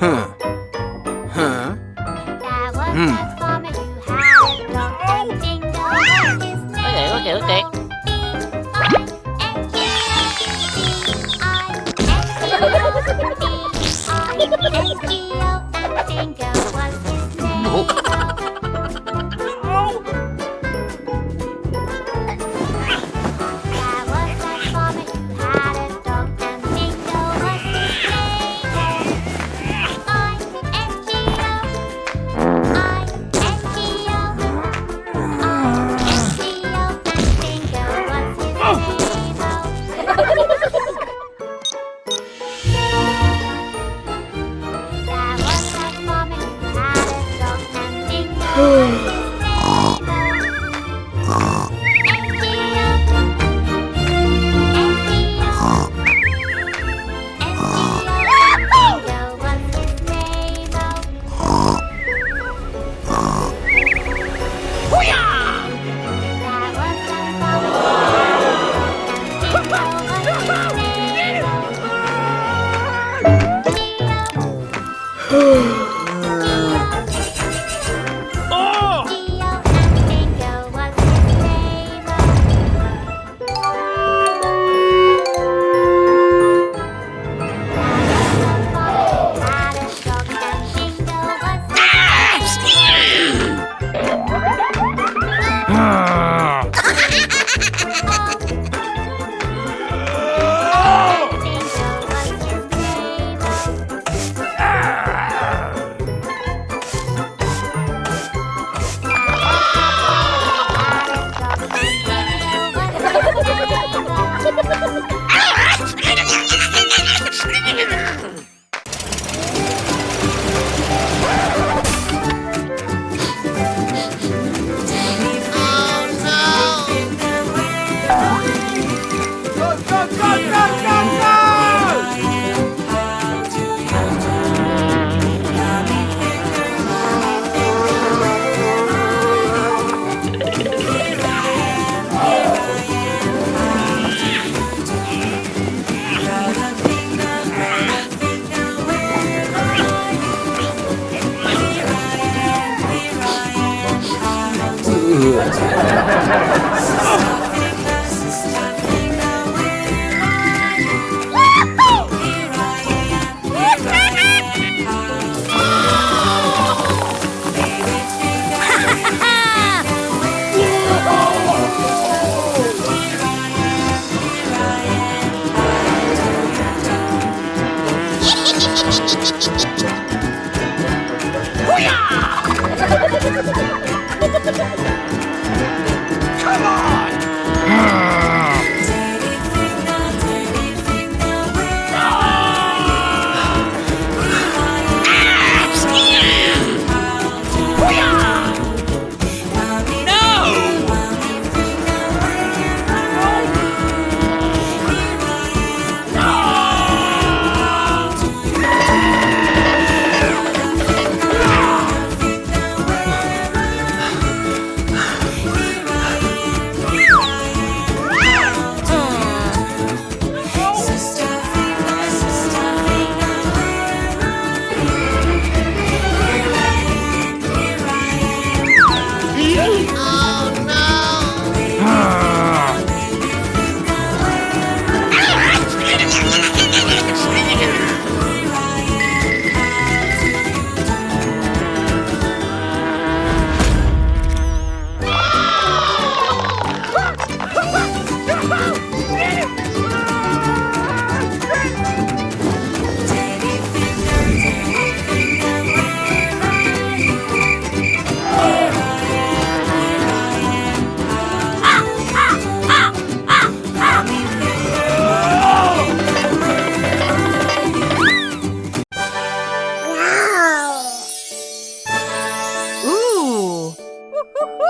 Huh. Huh. There was a farmer who had a dog, and Dingo was his name. Okay. B-I-N-G-O, and Dingo was his name. There was a farmer who had a dog, and Dingo was his name. I-N-G-O, I-N-G-O, I-N-G-O, and Dingo was his name. There was a farmer who had a dog, and Dingo was his name.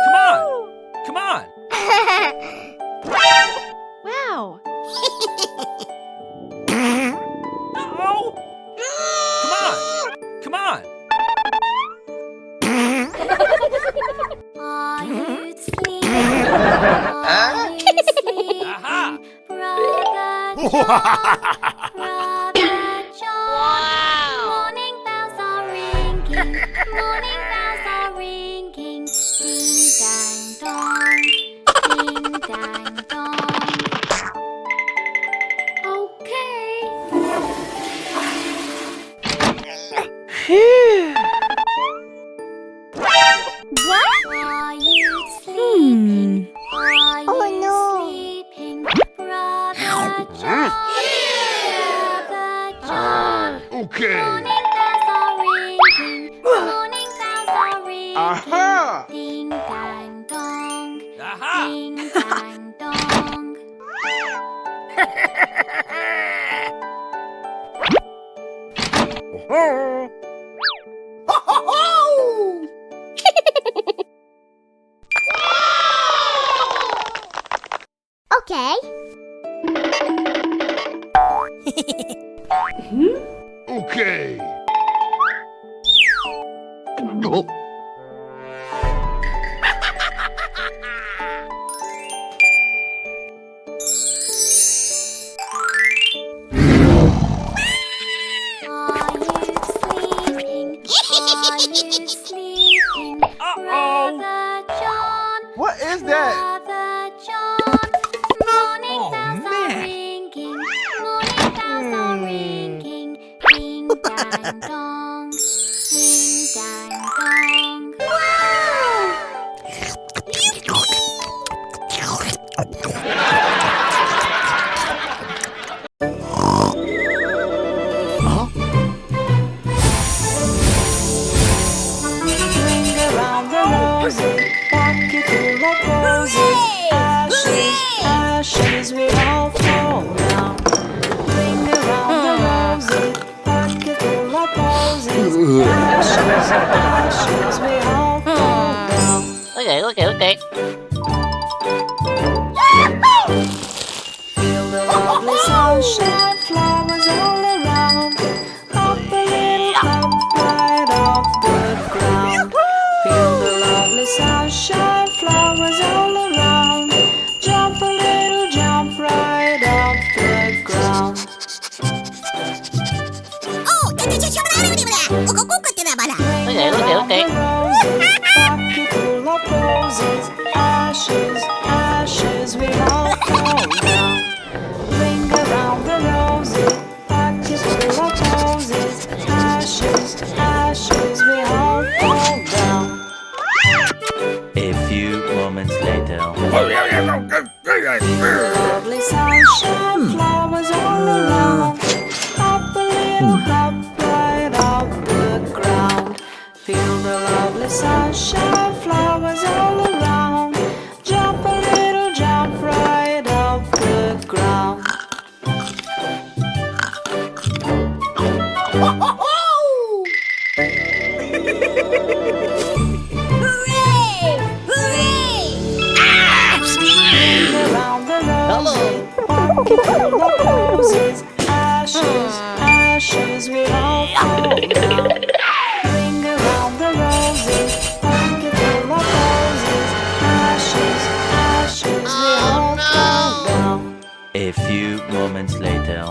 Wow! Come on! Are you sleeping? Are you sleeping? Aha! Brother John, Brother John. What? Are you sleeping? Are you sleeping? Brother John. Brother John. Okay. Morning bells are ringing. Morning bells are ringing. Aha! Ding dang dong. Aha! Ding dang dong. Okay. Okay. Are you sleeping? Are you sleeping? Brother John. What is that? Brother John. Morning Oh, bells are man. ringing. Morning bells are ringing. Ding dang dong. Ding dang dong. Ring around the rosy, pocket full of roses. Ashes, ashes, we all fall down. Ring around the rosy, pocket full of roses. Ashes, ashes, we all fall down. Okay. Feel the lovely sunshine, flowers all around. Hop a little hop right off the ground. Feel the lovely sunshine, flowers all around. Jump a little, jump right off the ground. Okay. Pocket full of roses, ashes, ashes, we all fall down. Ring around the rosy, pocket full of roses, ashes, ashes, we all fall down. A few moments later. Lovely sunshine, flowers all around. Hop a little, hop right off the ground. Feel the lovely sunshine, flowers all around. Jump a little, jump right off the ground. Ring around the rosy, pocket full of roses. Ashes, ashes, we all fall down. Ring around the rosy, pocket full of roses. Ashes, ashes, we all fall down. A few moments later.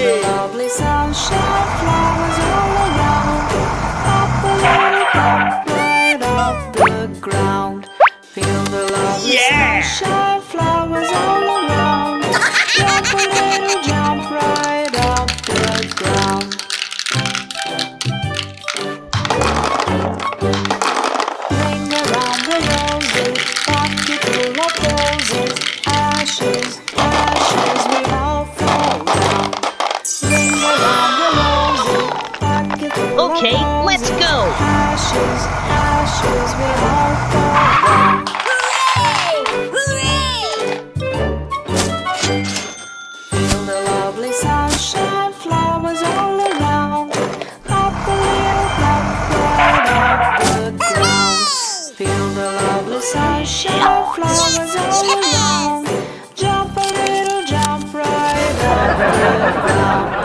The lovely sunshine, flowers all around. Hop a little, hop right off the ground. Feel the lovely sunshine, flowers all around. Jump a little, jump right off the ground. Ring around the rosy, pocket full of roses. Ashes, ashes, we all fall down. Ring around the rosy, pocket full of Okay, let's roses. go. Ashes, ashes, we all fall down. Feel the lovely sunshine, flowers all around. Hop a little, hop right off the ground. Feel the lovely sunshine, flowers all around. Jump a little, jump right off the ground.